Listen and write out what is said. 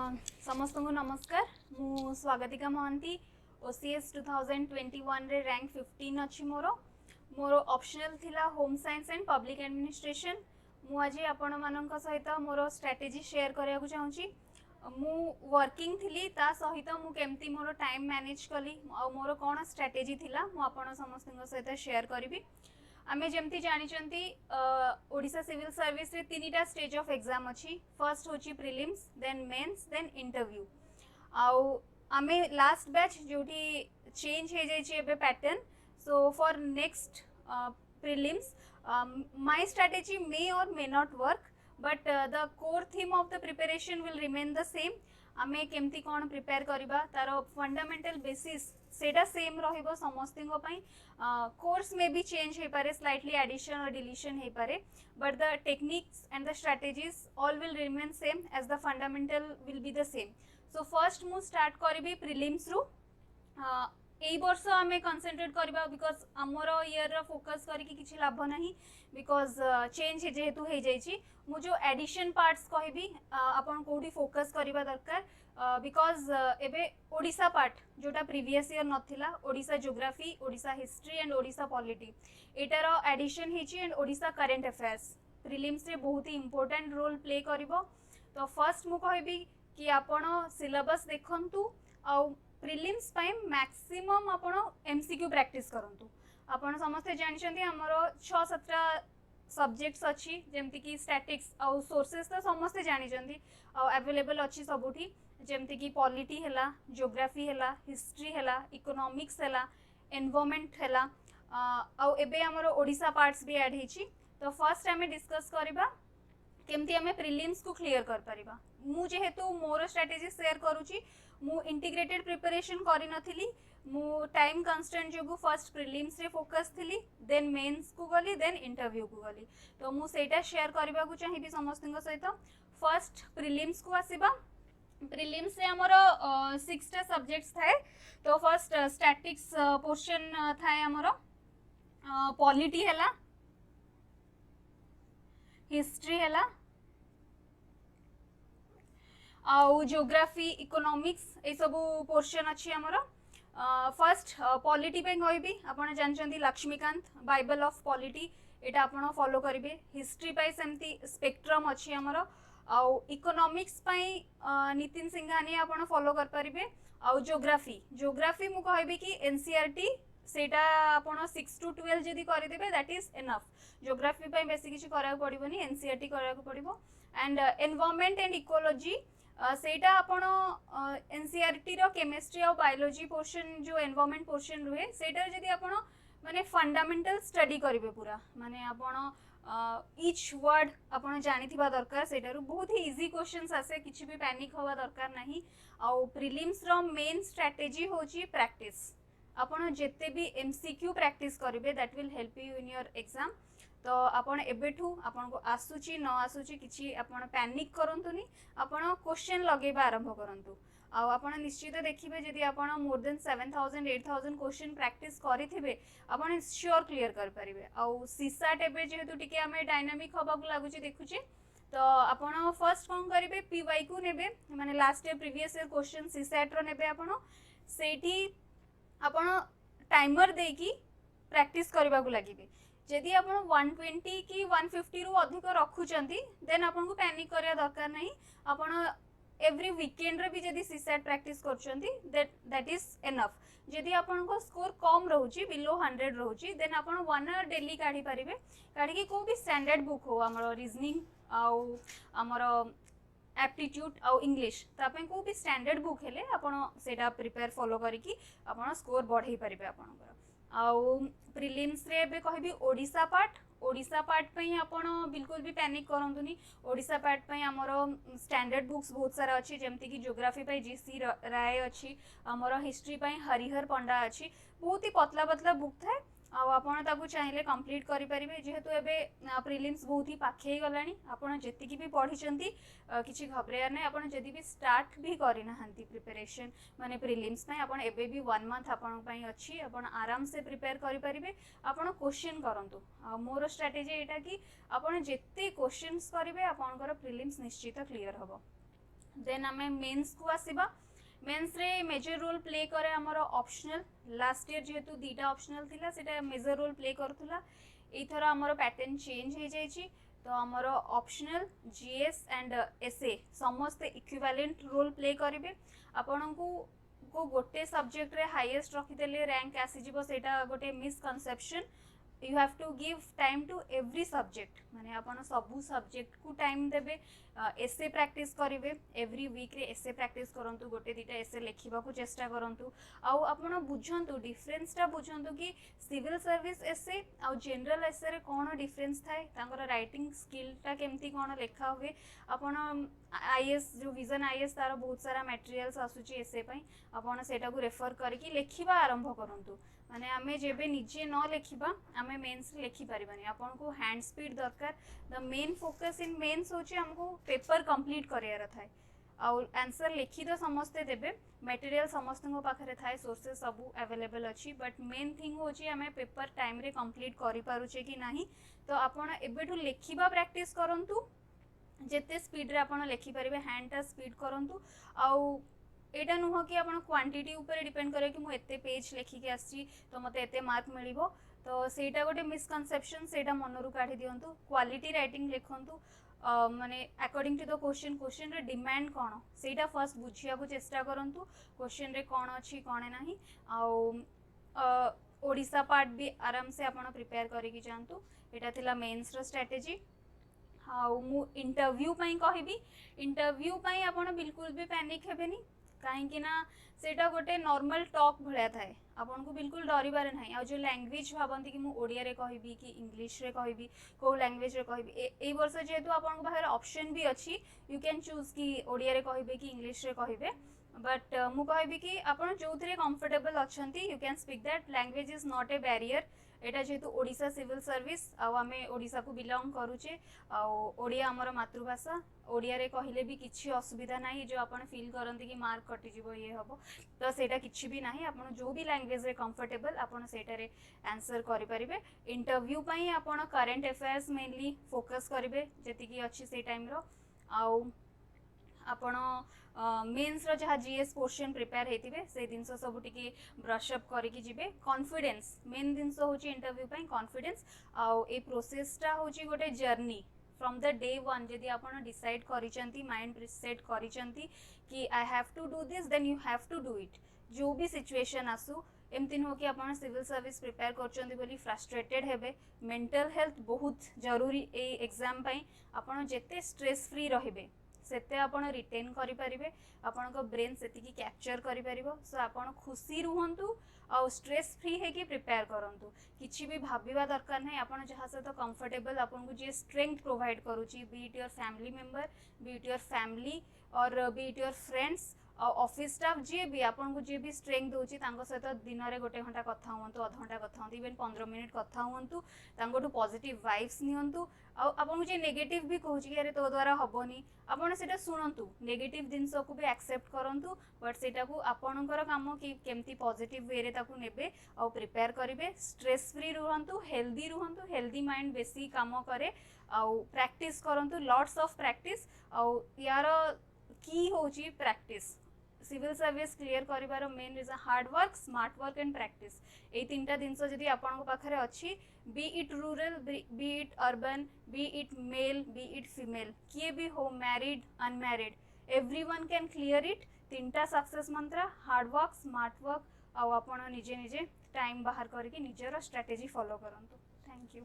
समस्त को नमस्कार। मु स्वागतिका महांती ओसीएस 2021 रे रैंक 15 अच्छी मोर ऑप्शनल थिला home science and public administration. मु आज आपण मानक सहित मोर स्ट्रेटेजी शेयर करिया को चाहूची। मु वर्किंग थिली ता सहित मु केमती मोर टाइम मैनेज कली आ मोर कोन स्ट्रेटेजी थिला मु आपण समस्त सहित शेयर करिवि। आमे जेमती जानिचंती ओडिशा सिविल सर्विस रे तीनटा स्टेज ऑफ एग्जाम अछि। फर्स्ट होची prelims, then mains, then interview. आउ आमे लास्ट बैच जोटी चेंज हे जाय छि एबे pattern. So for next prelims my strategy may or may not work, but the core theme of the preparation will remain the same. आमे केमती कोन प्रिपेयर करिबा तारो फंडामेंटल बेसिस सेटा सेम रहिबो समस्तिंगो पई। कोर्स में भी चेंज हे पारे, स्लाइटली एडिशन और डिलीशन हे पारे, but the techniques and the strategies all will remain same as the fundamental will be the same. So first मु स्टार्ट करिबी प्रीलिम्स रु। एई वर्ष आमे कंसंट्रेट करबा बिकॉज हमर ईयर रो फोकस करके किछि लाभ नाही, बिकॉज चेंज जेहेतु हे जाइछि। मु जो एडिशन पार्ट्स कहबी आपण कोडी फोकस करबा दरकार, बिकॉज एबे ओडिसा पार्ट जोटा प्रीवियस ईयर नथिला, Odisha geography, Odisha history and Odisha polity, एटारो एडिशन हेछि and Odisha current affairs prelims रे बहुत ही इंपोर्टेंट रोल प्ले करिवो। तो फर्स्ट मु कहबी कि आपण सिलेबस देखंतु आ प्रीलिम्स पई मैक्सिमम आपण एमसीक्यू प्रैक्टिस करंतु। आपण समस्त जानिछंती हमरो 6-7 सब्जेक्ट्स अछि, जेमति कि स्टैटिक्स आ सोर्सेस तो समस्त जानिछंती आ अवेलेबल अछि सबुठी, जेमति कि पॉलिटी हैला, ज्योग्राफी हैला, हिस्ट्री हैला, इकोनॉमिक्स हैला, एनवायरनमेंट हैला, आ एबे हमरो ओडिसा पार्ट्स भी ऐड हेछि। तो फर्स्ट हमें डिस्कस करबा केमती हमें प्रीलिम्स को क्लियर कर परिबा। मु जेहेतु मोर स्ट्रेटेजी शेयर करूची, मु इंटीग्रेटेड प्रिपरेशन करि नथिली। मु टाइम कंस्ट्रेंट जोगु फर्स्ट प्रीलिम्स रे फोकस थिली, देन मेंस को गली, देन इंटरव्यू को गली। तो मु सेटा शेयर करबा को चाहिबी समस्तଙ୍କ सहित। फर्स्ट प्रीलिम्स को आसीबा। प्रीलिम्स रे हमरो 6टा सब्जेक्ट्स थाए। तो फर्स्ट स्टैटिक्स पोर्शन थाए हमरो, पॉलिटी हैला, हिस्ट्री हैला, आउ ज्योग्राफी, इकोनॉमिक्स ए सबु पोर्शन अछि हमरो। फर्स्ट पॉलिटी पे कहबी, आपण जानचंती लक्ष्मीकांत बाइबल ऑफ पॉलिटी, एटा आपण फॉलो करिवे। हिस्ट्री पे सेमती स्पेक्ट्रम अछि हमरो। आउ इकोनॉमिक्स पे नितिन सिंघानी आपण फॉलो कर परिवे। आउ ज्योग्राफी मु कहबी कि एनसीईआरटी सेटा आपण 6 to 12 जदी करि देबे दैट इज एनफ। ज्योग्राफी पे बेसी किछि करा पड़िबोनी, एनसीईआरटी करा पड़िबो। एंड एनवायरनमेंट एंड इकोलॉजी सेटा आपण एनसीईआरटी रो केमिस्ट्री और बायोलॉजी पोर्शन जो एनवायरनमेंट पोर्शन रुहे, सेटा जदी आपण माने फंडामेंटल स्टडी करिवे पूरा, माने आपण ईच वर्ड आपण जानिथिबा दरकार। सेटारु बहुत ही इजी क्वेश्चंस आसे, किछि भी पैनिक होवा दरकार नाही। आउ प्रीलिम्स रो मेन स्ट्रेटेजी होची प्रैक्टिस। आपण जेते भी एमसीक्यू प्रैक्टिस करिवे that will help you in your exam. तो आपण एबेठू आपण को आसुची न आसुची किछि आपण पैनिक करंतुनी, आपण क्वेश्चन लगेबा आरंभ करंतु। आ आपण निश्चित देखिबे जदी आपण मोर देन 7000-8000 क्वेश्चन प्रैक्टिस करिथिबे, आपण श्योर क्लियर कर परिबे। आ सीसैट एबे जेहेतु टिके हमें डायनामिक होबा को लागुची देखुची, तो आपण फर्स्ट कोन करिवे पीवाई को नेबे, माने last year previous year question CSAT रो नेबे। आपण सेठी आपण टाइमर देकी प्रैक्टिस करबा को लागिबे। जदि आपण 120 की 150 रु अधिक रखुचंती, देन आपण को पैनिक करिया दरकार नाही। आपण एवरी वीकेंड रे भी जदि सीसैट प्रैक्टिस करचंती दैट इज एनफ। जदि आपण को स्कोर कम रहउची, बिलो 100 रहउची, देन आपण 1 आवर डेली काढी परिबे। काढी की को भी स्टैंडर्ड बुक हो, हमरो रीजनिंग आउ हमरो एप्टीट्यूड आउ इंग्लिश, तापे को भी स्टैंडर्ड बुक हेले आपण सेटा प्रिपेयर फॉलो करिकी आपण स्कोर बढ़ाई परिबे आपणकर। आउ प्रीलिम्स रे बे कहबी ओडिसा पार्ट पई आपण बिल्कुल भी पैनिक करंतुनी। ओडिसा पार्ट पई हमरो स्टैंडर्ड बुक्स बहुत सारा अछि, जेमति कि ज्योग्राफी पई जीसी राय अछि, हमरो हिस्ट्री पई हरिहर पंडा अछि। बहुत ही पतला पतला बुक थाए, आ आपण ताकू चाहिले कंप्लीट करि परिबे। जेहेतु एबे प्रीलिम्स बहुत ही पाखे गलानी, आपण जेति की भी पढिचंती किछि घबरेया नै। आपण जदि भी स्टार्ट भी करिना हंती प्रिपरेशन माने प्रीलिम्स पई, आपण एबे भी 1 मंथ आपण पई अछि, आपण आराम से प्रिपेयर करि परिबे। आपण क्वेश्चन करंतु। मोर स्ट्रेटेजी एटा कि आपण जेते क्वेश्चंस करिवे आपणकर प्रीलिम्स निश्चित क्लियर हबो। देन आमे मेंस को आसीबा मेंस रे मेजर रोल प्ले करे हमर ऑप्शनल लास्ट ईयर जेहेतु दीटा ऑप्शनल थिला सेटा मेजर रोल प्ले करथुला एथर हमर पैटर्न चेंज हो जाइछि तो हमर ऑप्शनल जीएस एंड एसए समस्त इक्विवेलेंट रोल प्ले करिवे आपनकू को गोटे सब्जेक्ट रे हाईएस्ट रखिदेले रैंक आसी जिवो सेटा गोटे misconception you have to give time to every subject माने आपण सबू सब्जेक्ट को टाइम देबे एसे प्रैक्टिस करिवे एवरी वीक रे एसे प्रैक्टिस करंतु गोटे दीटा एसे लेखिबा को चेष्टा करंतु आउ आपण बुझंतु डिफरेंस ता बुझंतु कि सिविल सर्विस एसे आउ जनरल एसे रे कोन डिफरेंस थाए तांकर राइटिंग स्किल ता केमती कोन लेखा हुए आपण आईएएस जो विजन आईएएस तार बहुत सारा मटेरियल्स आसुची एसे पई आपण सेटा को रेफर करके लेखिबा आरंभ करंतु माने आमे जेबे निजे न लेखिबा आमे मेंस लेखि परिबानी आपन को हैंड स्पीड दरकार the main focus in mains होची हमको पेपर कंप्लीट करियर थाए आउ आंसर लिखि तो समस्ते देबे मटेरियल समस्त को पाखरे थाए सोर्सेस सब अवेलेबल अछि बट मेन थिंग होची आमे पेपर टाइम रे कंप्लीट करि पारुचे कि नाही तो आपण एबेठु लेखिबा प्रैक्टिस करंतु जेते स्पीड रे आपण लेखि परिबे हैंड टा स्पीड करंतु आउ एटा नुह कि आपण क्वांटिटी ऊपर डिपेंड करे कि मु एते पेज लेखि के आछि तो मते एते मार्क मिलिबो तो सेटा गोटे मिसकनसेप्शन सेटा मनरु काढी दियंतु क्वालिटी राइटिंग लेखंतु माने अकॉर्डिंग टू द क्वेश्चन रे डिमांड कोन सेटा फर्स्ट बुझिया को चेष्टा करंतु क्वेश्चन रे कोन अछि कोन नाही आ ओडिसा पार्ट भी आराम से आपण प्रिपेयर करि कि जानतु एटा थिला मेंस रो स्ट्रेटजी हाउ मु इंटरव्यू पई कहबी इंटरव्यू पई आपण बिल्कुल भी पैनिक हेबेनी कहीं ना सेटा गोटे नॉर्मल टॉक भलिया थाए आपन को बिल्कुल डरिबारे नाही आ जो लैंग्वेज भाबंती कि मु ओडिया रे कहबी कि इंग्लिश रे कहबी को लैंग्वेज रे कहबी ए वर्ष जेहेतु आपन को बाहर ऑप्शन भी अछि यू कैन चूज कि ओडिया रे कहबे कि इंग्लिश रे कहबे बट मु कहबी कि आपन जोथरे कंफर्टेबल अछंती you can speak that language is not a barrier एटा जेहेतु ओडिसा सिविल सर्विस आमे ओडिसा को बिलोंग करूचे ओडिया हमर मातृभाषा ओडिया रे कहिले भी किछि असुविधा नाही जो आपण फील करंती कि मार्क कटि जिवो ये हबो तो सेटा किछि भी नाही आपण जो भी लैंग्वेज रे कंफर्टेबल आपण सेटा रे आंसर करि परिबे इंटरव्यू पई आपण करंट अफेयर्स मेनली फोकस करिवे जेति कि अछि से टाइम रो आउ आपण मेंस रो जहा जीएस क्वेश्चन प्रिपेयर हेतिबे से दिनस सब टिके ब्रश अप करिकि जिवे कॉन्फिडेंस मेन दिनस होची इंटरव्यू पई कॉन्फिडेंस आउ ए प्रोसेस टा होची गोटे journey from the day one जदि आपण डिसाइड करिसंती माइंड सेट करिसंती कि I have to do this then you have to do it जो भी सिचुएशन आसु एमती नुह कि आपण सिविल सर्विस प्रिपेयर करचंती बोली फ्रस्ट्रेटेड हेबे मेंटल हेल्थ बहुत जरूरी ए एग्जाम पई आपण जेते स्ट्रेस फ्री रहिबे सेते आपण रिटेन करि परिबे आपण को ब्रेन सेति की कैप्चर करि परिबो सो आपण खुशी रुहंतु आ स्ट्रेस फ्री है कि प्रिपेयर करंतु किछि भी भाबिबा दरकार नै आपण जहा से तो कंफर्टेबल आपण को जे स्ट्रेंथ प्रोवाइड करूची be it your family member be it your family or be it your friends office staff जे भी आपन को जे भी स्ट्रेंथ दोची तांको सहित दिन रे गोटे घंटा कथा हुंतु आधा घंटा कथा हुंतु इवन 15 मिनिट कथा हुंतु तांको टू पॉजिटिव वाइब्स नियंतु आ आपन जे नेगेटिव भी कहूची कि अरे तो द्वारा हबोनी आपन सेटा सुनंतु नेगेटिव दिनस को भी एक्सेप्ट करंतु बट सेटा को आपनकर काम कि केमती पॉजिटिव वे रे ताकू नेबे आ प्रिपेयर करिवे स्ट्रेस फ्री रहंतु हेल्दी माइंड बेसी काम करे आ प्रैक्टिस करंतु लॉट्स ऑफ प्रैक्टिस आ यार की होची प्रैक्टिस सिविल सर्विस क्लियर करिवार main reason hard work smart work and practice ए तीनटा जिनस जदि आपन पाखरे अछि be it rural be it urban be it male be it female किए भी हो married unmarried everyone can clear it तीनटा सक्सेस मंत्र हार्ड वर्क स्मार्ट वर्क आ आपन निजे निजे टाइम बाहर करके निजर स्ट्रेटेजी फॉलो करंतु थैंक यू।